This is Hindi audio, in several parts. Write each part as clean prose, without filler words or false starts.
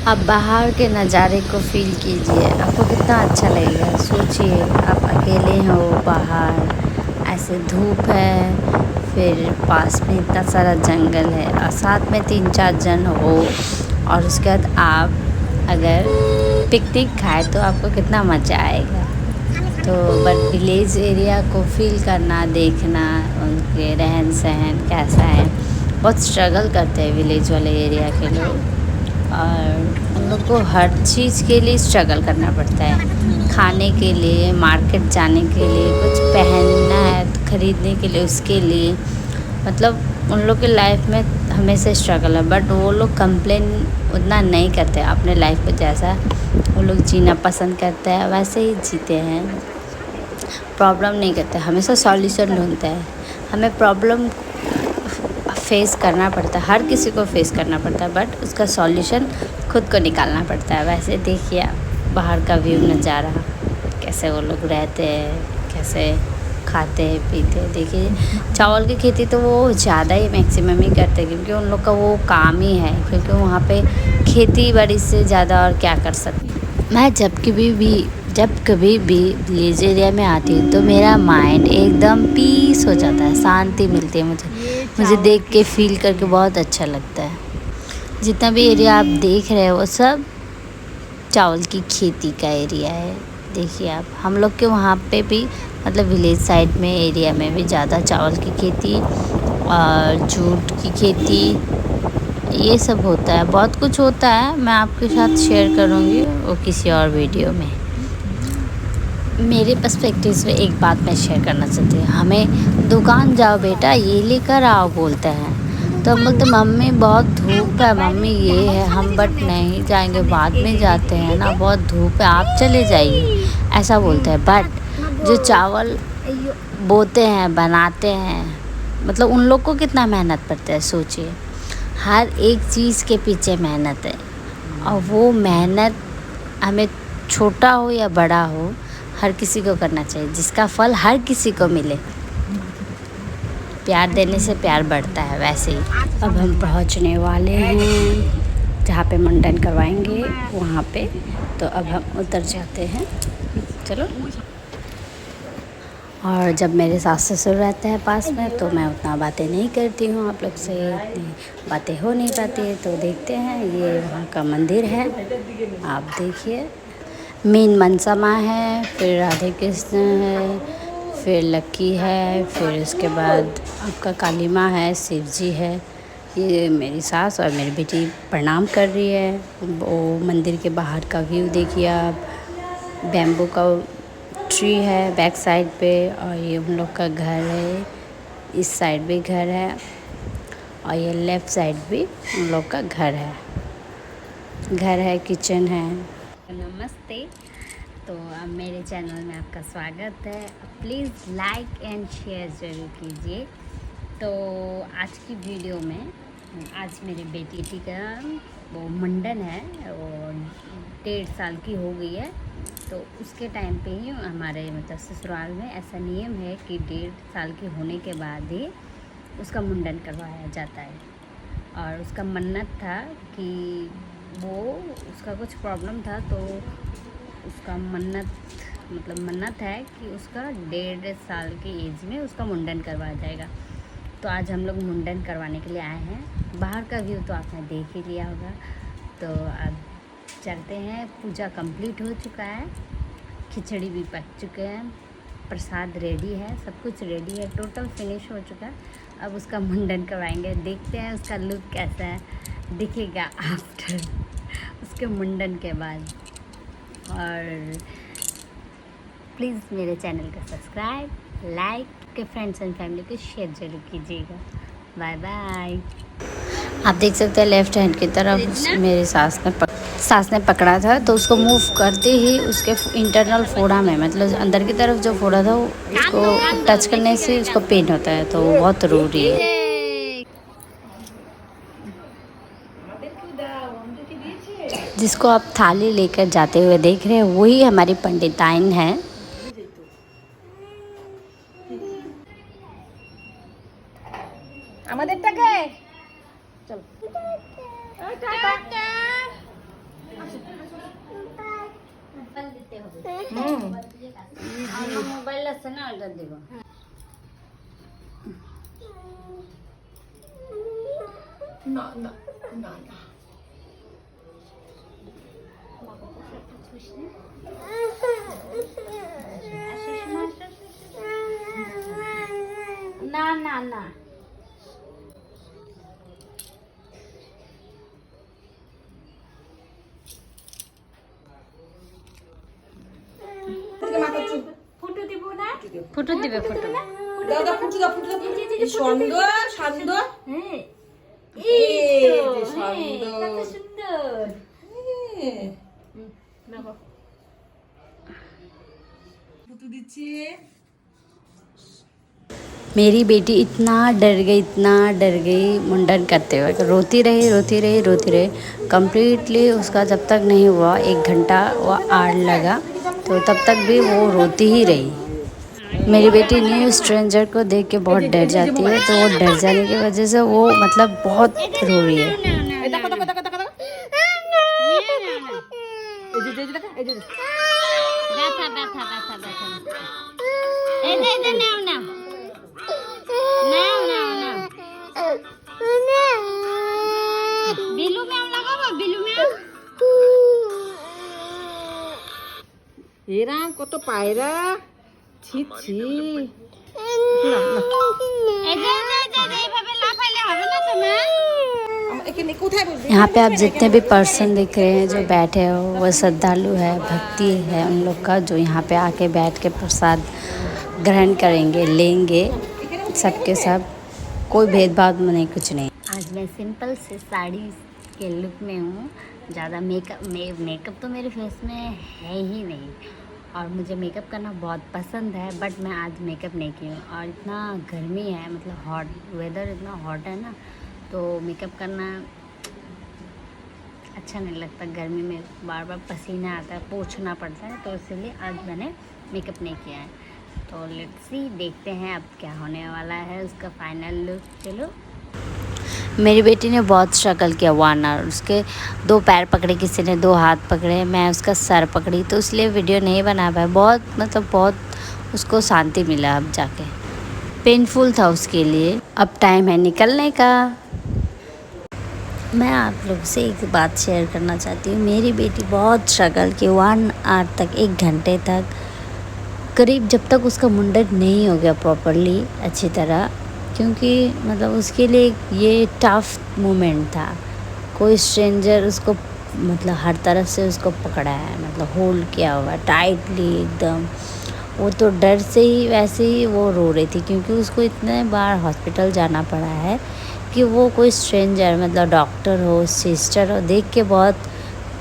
आप बाहर के नज़ारे को फील कीजिए, आपको कितना अच्छा लगेगा। सोचिए आप अकेले हो बाहर, ऐसे धूप है, फिर पास में इतना सारा जंगल है और साथ में 3-4 जन हो, और उसके बाद आप अगर पिकनिक खाए तो आपको कितना मज़ा आएगा। तो बट विलेज एरिया को फील करना, देखना, उनके रहन सहन कैसा है, बहुत स्ट्रगल करते हैं विलेज वाले एरिया के लोग। और उन लोग को हर चीज़ के लिए स्ट्रगल करना पड़ता है, खाने के लिए, मार्केट जाने के लिए, कुछ पहनना है तो ख़रीदने के लिए, उसके लिए मतलब उन लोग के लाइफ में हमेशा स्ट्रगल है। बट वो लोग कंप्लेन उतना नहीं करते, अपने लाइफ को जैसा वो लोग जीना पसंद करते हैं वैसे ही जीते हैं। प्रॉब्लम नहीं करते, हमेशा सॉल्यूशन ढूंढते हैं। हमें प्रॉब्लम फेस करना पड़ता है, हर किसी को फेस करना पड़ता है, बट उसका सॉल्यूशन खुद को निकालना पड़ता है। वैसे देखिए बाहर का व्यू नज़ारा, कैसे वो लोग रहते हैं, कैसे खाते हैं पीते हैं। देखिए चावल की खेती तो वो ज़्यादा ही मैक्सिमम ही करते हैं, क्योंकि उन लोग का वो काम ही है, क्योंकि वहाँ पे खेती बाड़ी से ज़्यादा और क्या कर सकते। मैं जब कभी भी विलेज एरिया में आती हूँ तो मेरा माइंड एकदम पीस हो जाता है, शांति मिलती है मुझे देख के फील करके बहुत अच्छा लगता है। जितना भी एरिया आप देख रहे हो वो सब चावल की खेती का एरिया है। देखिए आप, हम लोग के वहाँ पे भी मतलब विलेज साइड में एरिया में भी ज़्यादा चावल की खेती और जूट की खेती ये सब होता है, बहुत कुछ होता है। मैं आपके साथ शेयर करूँगी वो किसी और वीडियो में। मेरे पर्सपेक्टिव से एक बात मैं शेयर करना चाहती हूँ। हमें दुकान जाओ बेटा ये लेकर आओ बोलते हैं, तो हम बोलते मम्मी बहुत धूप है, मम्मी ये है, हम बट नहीं जाएंगे, बाद में जाते हैं ना, बहुत धूप है, आप चले जाइए, ऐसा बोलते हैं। बट जो चावल बोते हैं, बनाते हैं, मतलब उन लोग को कितना मेहनत पड़ता है सोचिए। हर एक चीज़ के पीछे मेहनत है, और वो मेहनत हमें छोटा हो या बड़ा हो हर किसी को करना चाहिए, जिसका फल हर किसी को मिले। प्यार देने से प्यार बढ़ता है। वैसे ही अब हम पहुंचने वाले हैं जहाँ पे मुंडन करवाएंगे वहाँ पे, तो अब हम उतर जाते हैं, चलो। और जब मेरे सास ससुर रहते हैं पास में तो मैं उतना बातें नहीं करती हूँ, आप लोग से इतनी बातें हो नहीं पाती है। तो देखते हैं, ये वहाँ का मंदिर है, आप देखिए। मेन मनसा माँ है, फिर राधे कृष्ण है, फिर लक्की है, फिर उसके बाद आपका काली माँ है, शिव जी है। ये मेरी सास और मेरी बेटी प्रणाम कर रही है। वो मंदिर के बाहर का व्यू देखिए आप, बैम्बू का ट्री है बैक साइड पे, और ये उन लोग का घर है, इस साइड भी घर है, और ये लेफ़्ट साइड भी उन लोग का घर है, किचन है। नमस्ते। तो अब मेरे चैनल में आपका स्वागत है। प्लीज़ लाइक एंड शेयर ज़रूर कीजिए। तो आज की वीडियो में आज मेरी बेटी का वो मुंडन है, वो 1.5 साल की हो गई है। तो उसके टाइम पे ही हमारे मतलब ससुराल में ऐसा नियम है कि 1.5 साल की होने के बाद ही उसका मुंडन करवाया जाता है। और उसका मन्नत था कि वो उसका कुछ प्रॉब्लम था, तो उसका मन्नत है कि उसका 1.5 साल की एज में उसका मुंडन करवाया जाएगा। तो आज हम लोग मुंडन करवाने के लिए आए हैं। बाहर का व्यू तो आपने देख ही लिया होगा। तो अब चलते हैं। पूजा कंप्लीट हो चुका है, खिचड़ी भी पक चुके हैं, प्रसाद रेडी है, सब कुछ रेडी है, टोटल फिनिश हो चुका है। अब उसका मुंडन करवाएंगे, देखते हैं उसका लुक कैसा है दिखेगा आफ्टर उसके मुंडन के बाद। और प्लीज़ मेरे चैनल को सब्सक्राइब, लाइक के फ्रेंड्स एंड फैमिली को शेयर ज़रूर कीजिएगा। Bye bye. आप देख सकते हैं लेफ़्ट हैंड की तरफ मेरी सास ने पकड़ा था, तो उसको मूव करते ही उसके इंटरनल फोड़ा में, मतलब अंदर की तरफ जो फोड़ा था उसको टच करने से उसको पेन होता है, तो वो बहुत रो रही है। जिसको आप थाली लेकर जाते हुए देख रहे हैं वही हमारी पंडिताइन है। আমাদেরটাকে চল টাটা। মোবাইল আছে না, ওটা দিব। না না না না না না না ফুটো দিব না, ফুটো দিবে, ফুটো দাও দাও, ফুটো দাও, ফুটো দাও। সুন্দর সুন্দর, হ্যাঁ, এই যে কত সুন্দর। সুন্দর। ফুটো দিচ্ছি। मेरी बेटी इतना डर गई मुंडन करते हुए, रोती रही। कम्प्लीटली उसका जब तक नहीं हुआ 1 घंटा वो आड़ लगा, तो तब तक भी वो रोती ही रही। मेरी बेटी न्यू स्ट्रेंजर को देख के बहुत डर जाती है, तो वो डर जाने की वजह से वो मतलब बहुत रो रही है। দেখো দেখো দেখো দেখো, এই যে দেখো, এই যে এরা কত পায়রা, ছি ছি। না না, এখানে কোথায় বলবি? यहाँ पे आप जितने भी पर्सन दिख रहे हैं जो बैठे हो, वो श्रद्धालु है, भक्ति है उन लोग का, जो यहाँ पे आके बैठ के प्रसाद ग्रहण करेंगे, लेंगे, सबके सब, कोई भेदभाव नहीं, कुछ नहीं। आज मैं सिंपल से साड़ी के लुक में हूँ। ज़्यादा मेकअप तो मेरे फेस में है ही नहीं, और मुझे मेकअप करना बहुत पसंद है, बट मैं आज मेकअप नहीं की हूँ। और इतना गर्मी है, मतलब हॉट वेदर, इतना हॉट है ना, तो मेकअप करना अच्छा नहीं लगता। गर्मी में बार बार पसीना आता है, पोंछना पड़ता है, तो इसीलिए आज मैंने मेकअप नहीं किया है। तो लेट्स सी, देखते हैं अब क्या होने वाला है उसका फाइनल लुक। चलो, मेरी बेटी ने बहुत स्ट्रगल किया 1 आवर, उसके 2 पैर पकड़े, किसी ने 2 हाथ पकड़े, मैं उसका सर पकड़ी, तो इसलिए वीडियो नहीं बना पाया। बहुत मतलब बहुत उसको शांति मिला, अब जाके पेनफुल था उसके लिए। अब टाइम है निकलने का। मैं आप लोग से एक बात शेयर करना चाहती हूँ। मेरी बेटी बहुत स्ट्रगल की 1 आवर तक, 1 घंटे तक करीब, जब तक उसका मुंडन नहीं हो गया प्रॉपरली अच्छी तरह, क्योंकि मतलब उसके लिए ये टफ मोमेंट था। कोई स्ट्रेंजर उसको मतलब हर तरफ से उसको पकड़ा है, मतलब होल्ड किया हुआ टाइटली एकदम। वो तो डर से ही वैसे ही वो रो रही थी, क्योंकि उसको इतने बार हॉस्पिटल जाना पड़ा है कि वो कोई स्ट्रेंजर, मतलब डॉक्टर हो, सिस्टर हो, देख के बहुत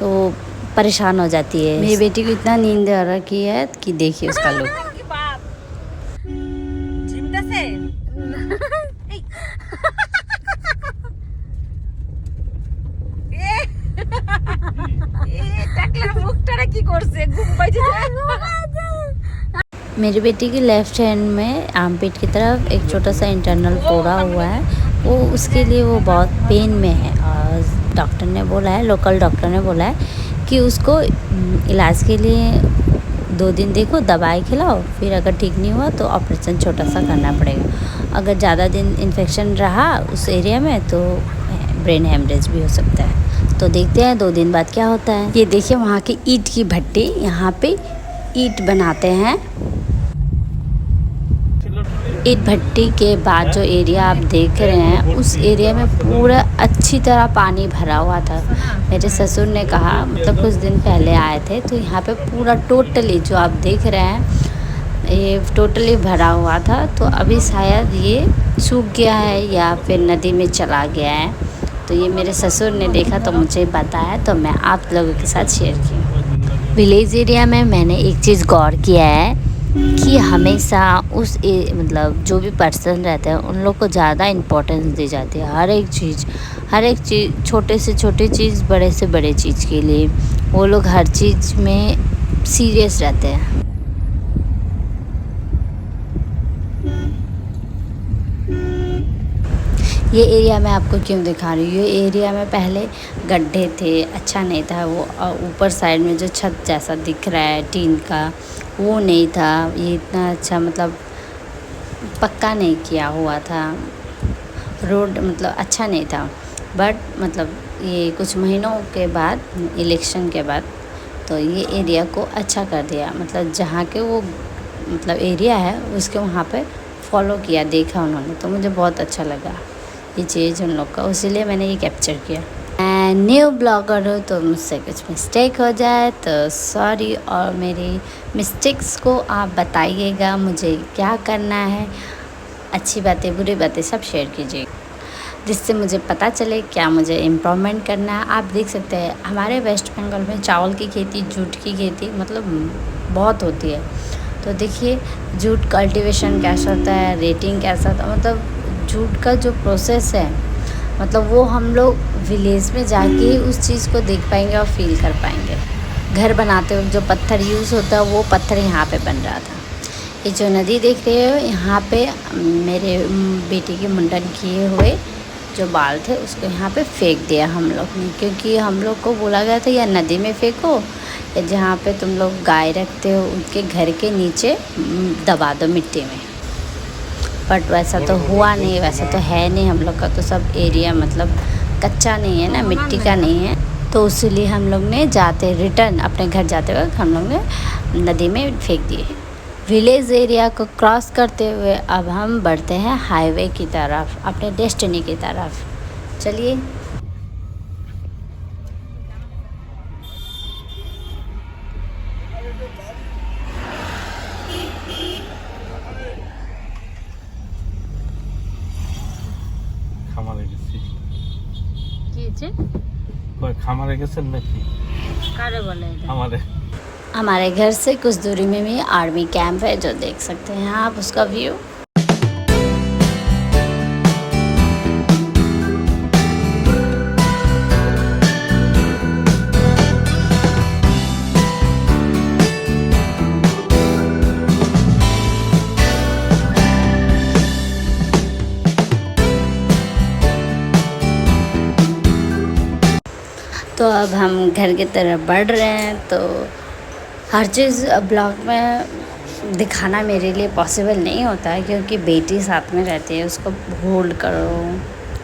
वो परेशान हो जाती है। मेरी बेटी को इतना नींद आ रखी है कि देखिए उसका लुक। मेरी बेटी की लेफ्ट हैंड में आर्मपिट की तरफ एक छोटा सा इंटरनल फोड़ा हुआ है, वो उसके लिए वो बहुत पेन में है। और डॉक्टर ने बोला है, लोकल डॉक्टर ने बोला है कि उसको इलाज के लिए 2 दिन देखो, दवाई खिलाओ, फिर अगर ठीक नहीं हुआ तो ऑपरेशन छोटा सा करना पड़ेगा। अगर ज़्यादा दिन इन्फेक्शन रहा उस एरिया में तो ब्रेन हेमरेज भी हो सकता है। तो देखते हैं 2 दिन बाद क्या होता है। ये देखिए वहाँ की ईंट की भट्टी, यहाँ पे ईंट बनाते हैं। ईंट भट्टी के बाद जो एरिया आप देख रहे हैं, उस एरिया में पूरा अच्छी तरह पानी भरा हुआ था। मेरे ससुर ने कहा, मतलब कुछ दिन पहले आए थे, तो यहाँ पे पूरा टोटली जो आप देख रहे हैं ये टोटली भरा हुआ था। तो अभी शायद ये सूख गया है या फिर नदी में चला गया है। तो ये मेरे ससुर ने देखा तो मुझे बताया, तो मैं आप लोगों के साथ शेयर की। विलेज एरिया में मैंने एक चीज़ गौर किया है कि हमेशा उस मतलब जो भी पर्सन रहते हैं उन लोग को ज़्यादा इम्पोर्टेंस दी जाती है। हर एक चीज़, छोटे से छोटी चीज़, बड़े से बड़े चीज़ के लिए वो लोग हर चीज़ में सीरियस रहते हैं। ये एरिया मैं आपको क्यों दिखा रही हूँ, ये एरिया में पहले गड्ढे थे, अच्छा नहीं था वो। ऊपर साइड में जो छत जैसा दिख रहा है टीन का, वो नहीं था। ये इतना अच्छा मतलब पक्का नहीं किया हुआ था, रोड मतलब अच्छा नहीं था। बट मतलब ये कुछ महीनों के बाद, इलेक्शन के बाद, तो ये एरिया को अच्छा कर दिया। मतलब जहाँ के वो मतलब एरिया है उसके वहाँ पे फॉलो किया, देखा उन्होंने, तो मुझे बहुत अच्छा लगा ये चीज़ उन लोग का, इसीलिए मैंने ये कैप्चर किया। मैं न्यू ब्लॉगर हूँ तो मुझसे कुछ मिस्टेक हो जाए तो सॉरी, और मेरी मिस्टेक्स को आप बताइएगा मुझे क्या करना है। अच्छी बातें बुरी बातें सब शेयर कीजिए, जिससे मुझे पता चले क्या मुझे इम्प्रूवमेंट करना है। आप देख सकते हैं हमारे वेस्ट बंगाल में चावल की खेती, जूट की खेती मतलब बहुत होती है। तो देखिए जूट कल्टीवेशन कैसा होता है, रेटिंग कैसा होता है, मतलब जूट का जो प्रोसेस है, मतलब वो हम लोग विलेज में जाके उस चीज़ को देख पाएंगे और फील कर पाएंगे। घर बनाते हुए जो पत्थर यूज़ होता है वो पत्थर यहाँ पे बन रहा था। ये जो नदी देख रहे हो यहाँ पे मेरे बेटी के मुंडन किए हुए जो बाल थे उसको यहाँ पे फेंक दिया हम लोग ने, क्योंकि हम लोग को बोला गया था या नदी में फेंको या जहाँ पे तुम लोग गाय रखते हो उनके घर के नीचे दबा दो मिट्टी में। बट वैसा तो हुआ नहीं, वैसा तो है नहीं। हम लोग का तो सब एरिया मतलब कच्चा नहीं है ना, मिट्टी का नहीं है, तो इसीलिए हम लोग ने जाते रिटर्न अपने घर जाते वक्त हम लोग ने नदी में फेंक दिए। विलेज एरिया को क्रॉस करते हुए अब हम बढ़ते हैं हाईवे की तरफ, अपने डेस्टिनी की तरफ। चलिए খামারে গেছি। কি হয়েছে? কই খামারে গেছেন নাকি? কারে বলে এটা? আমারে हमारे घर से कुछ दूरी में भी आर्मी कैंप है जो देख सकते हैं आप उसका व्यू। तो अब हम घर की तरफ बढ़ रहे हैं, तो हर चीज़ ब्लॉग में दिखाना मेरे लिए पॉसिबल नहीं होता है, क्योंकि बेटी साथ में रहती है, उसको होल्ड करो,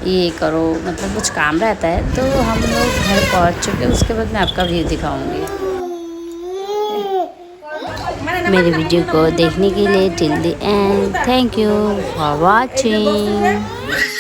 ये करो, मतलब कुछ काम रहता है। तो हम लोग घर पहुंच चुके, उसके बाद मैं आपका व्यू दिखाऊंगी। मेरे वीडियो को देखने के लिए till the end, thank you for watching.